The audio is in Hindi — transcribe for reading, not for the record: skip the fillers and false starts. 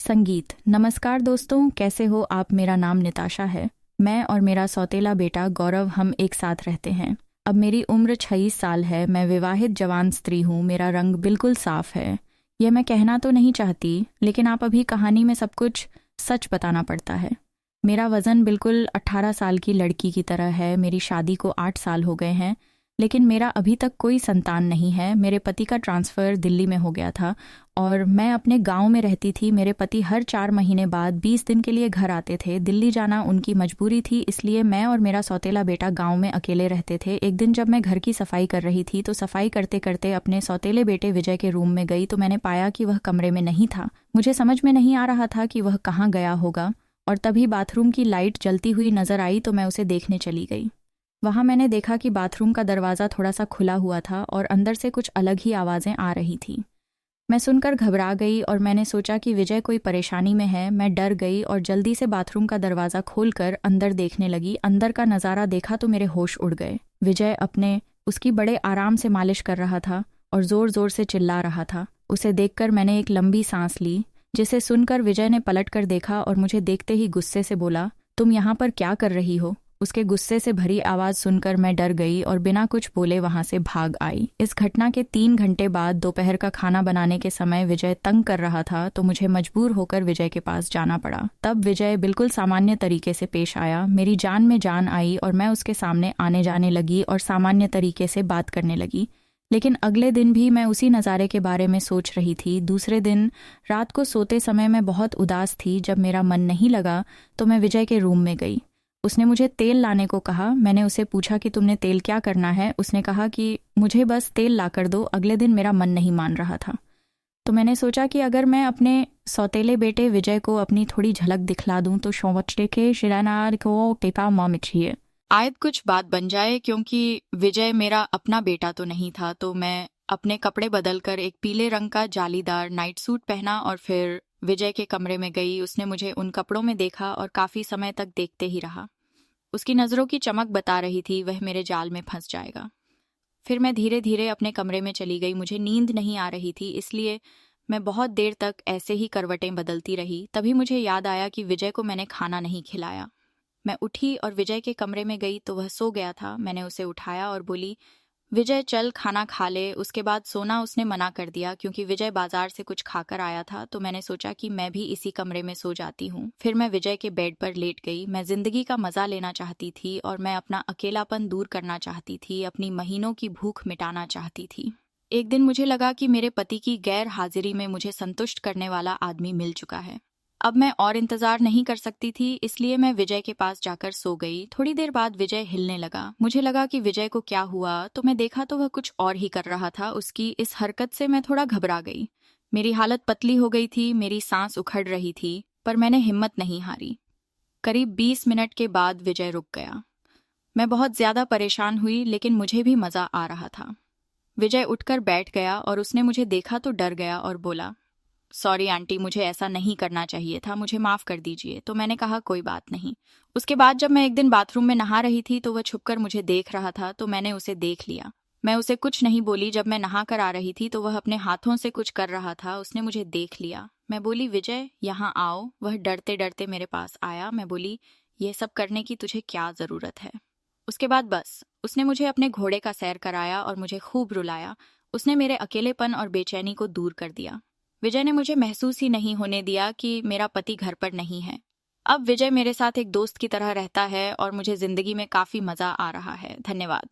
संगीत। नमस्कार दोस्तों, कैसे हो आप। मेरा नाम निताशा है। मैं और मेरा सौतेला बेटा गौरव हम एक साथ रहते हैं। अब मेरी उम्र 26 साल है। मैं विवाहित जवान स्त्री हूँ। मेरा रंग बिल्कुल साफ है। यह मैं कहना तो नहीं चाहती, लेकिन आप अभी कहानी में सब कुछ सच बताना पड़ता है। मेरा वज़न बिल्कुल 18 साल की लड़की की तरह है। मेरी शादी को 8 साल हो गए हैं, लेकिन मेरा अभी तक कोई संतान नहीं है। मेरे पति का ट्रांसफ़र दिल्ली में हो गया था और मैं अपने गांव में रहती थी। मेरे पति हर 4 महीने बाद 20 दिन के लिए घर आते थे। दिल्ली जाना उनकी मजबूरी थी, इसलिए मैं और मेरा सौतेला बेटा गांव में अकेले रहते थे। एक दिन जब मैं घर की सफाई कर रही थी तो सफाई करते करते अपने सौतेले बेटे विजय के रूम में गई तो मैंने पाया कि वह कमरे में नहीं था। मुझे समझ में नहीं आ रहा था कि वह कहाँ गया होगा, और तभी बाथरूम की लाइट जलती हुई नजर आई तो मैं उसे देखने चली गई। वहाँ मैंने देखा कि बाथरूम का दरवाज़ा थोड़ा सा खुला हुआ था और अंदर से कुछ अलग ही आवाज़ें आ रही थी। मैं सुनकर घबरा गई और मैंने सोचा कि विजय कोई परेशानी में है। मैं डर गई और जल्दी से बाथरूम का दरवाज़ा खोलकर अंदर देखने लगी। अंदर का नज़ारा देखा तो मेरे होश उड़ गए। विजय उसकी बड़े आराम से मालिश कर रहा था और ज़ोर ज़ोर से चिल्ला रहा था। उसे देखकर मैंने एक लंबी सांस ली, जिसे सुनकर विजय ने पलट कर देखा और मुझे देखते ही गुस्से से बोला, तुम यहाँ पर क्या कर रही हो। उसके गुस्से से भरी आवाज़ सुनकर मैं डर गई और बिना कुछ बोले वहां से भाग आई। इस घटना के 3 घंटे बाद दोपहर का खाना बनाने के समय विजय तंग कर रहा था तो मुझे मजबूर होकर विजय के पास जाना पड़ा। तब विजय बिल्कुल सामान्य तरीके से पेश आया। मेरी जान में जान आई और मैं उसके सामने आने जाने लगी और सामान्य तरीके से बात करने लगी। लेकिन अगले दिन भी मैं उसी नज़ारे के बारे में सोच रही थी। दूसरे दिन रात को सोते समय मैं बहुत उदास थी। जब मेरा मन नहीं लगा तो मैं विजय के रूम में गई। उसने मुझे तेल लाने को कहा। मैंने उसे पूछा कि तुमने तेल क्या करना है। उसने कहा कि मुझे बस तेल ला कर दो। अगले दिन मेरा मन नहीं मान रहा था, तो मैंने सोचा कि अगर मैं अपने सौतेले बेटे विजय को अपनी थोड़ी झलक दिखला दूं तो शौवटे के शिरानार को पेपा मामिचिए आयद कुछ बात बन जाए। क्योंकि विजय मेरा अपना बेटा तो नहीं था, तो मैं अपने कपड़े बदलकर एक पीले रंग का जालीदार नाइट सूट पहना और फिर विजय के कमरे में गई। उसने मुझे उन कपड़ों में देखा और काफ़ी समय तक देखते ही रहा। उसकी नज़रों की चमक बता रही थी वह मेरे जाल में फंस जाएगा। फिर मैं धीरे धीरे अपने कमरे में चली गई। मुझे नींद नहीं आ रही थी, इसलिए मैं बहुत देर तक ऐसे ही करवटें बदलती रही। तभी मुझे याद आया कि विजय को मैंने खाना नहीं खिलाया। मैं उठी और विजय के कमरे में गई तो वह सो गया था। मैंने उसे उठाया और बोली, विजय चल खाना खा ले। उसके बाद सोना उसने मना कर दिया क्योंकि विजय बाजार से कुछ खाकर आया था। तो मैंने सोचा कि मैं भी इसी कमरे में सो जाती हूँ। फिर मैं विजय के बेड पर लेट गई। मैं जिंदगी का मजा लेना चाहती थी और मैं अपना अकेलापन दूर करना चाहती थी, अपनी महीनों की भूख मिटाना चाहती थी। एक दिन मुझे लगा कि मेरे पति की गैर हाजिरी में मुझे संतुष्ट करने वाला आदमी मिल चुका है। अब मैं और इंतजार नहीं कर सकती थी, इसलिए मैं विजय के पास जाकर सो गई। थोड़ी देर बाद विजय हिलने लगा। मुझे लगा कि विजय को क्या हुआ, तो मैं देखा तो वह कुछ और ही कर रहा था। उसकी इस हरकत से मैं थोड़ा घबरा गई। मेरी हालत पतली हो गई थी, मेरी सांस उखड़ रही थी, पर मैंने हिम्मत नहीं हारी। करीब 20 मिनट के बाद विजय रुक गया। मैं बहुत ज्यादा परेशान हुई, लेकिन मुझे भी मजा आ रहा था। विजय उठकर बैठ गया और उसने मुझे देखा तो डर गया और बोला, सॉरी आंटी, मुझे ऐसा नहीं करना चाहिए था, मुझे माफ कर दीजिए। तो मैंने कहा कोई बात नहीं। उसके बाद जब मैं एक दिन बाथरूम में नहा रही थी तो वह छुपकर मुझे देख रहा था, तो मैंने उसे देख लिया। मैं उसे कुछ नहीं बोली। जब मैं नहा कर आ रही थी तो वह अपने हाथों से कुछ कर रहा था। उसने मुझे देख लिया। मैं बोली, विजय यहाँ आओ। वह डरते डरते मेरे पास आया। मैं बोली, यह सब करने की तुझे क्या जरूरत है। उसके बाद बस उसने मुझे अपने घोड़े का सैर कराया और मुझे खूब रुलाया। उसने मेरे अकेलेपन और बेचैनी को दूर कर दिया। विजय ने मुझे महसूस ही नहीं होने दिया कि मेरा पति घर पर नहीं है। अब विजय मेरे साथ एक दोस्त की तरह रहता है और मुझे जिंदगी में काफी मजा आ रहा है। धन्यवाद।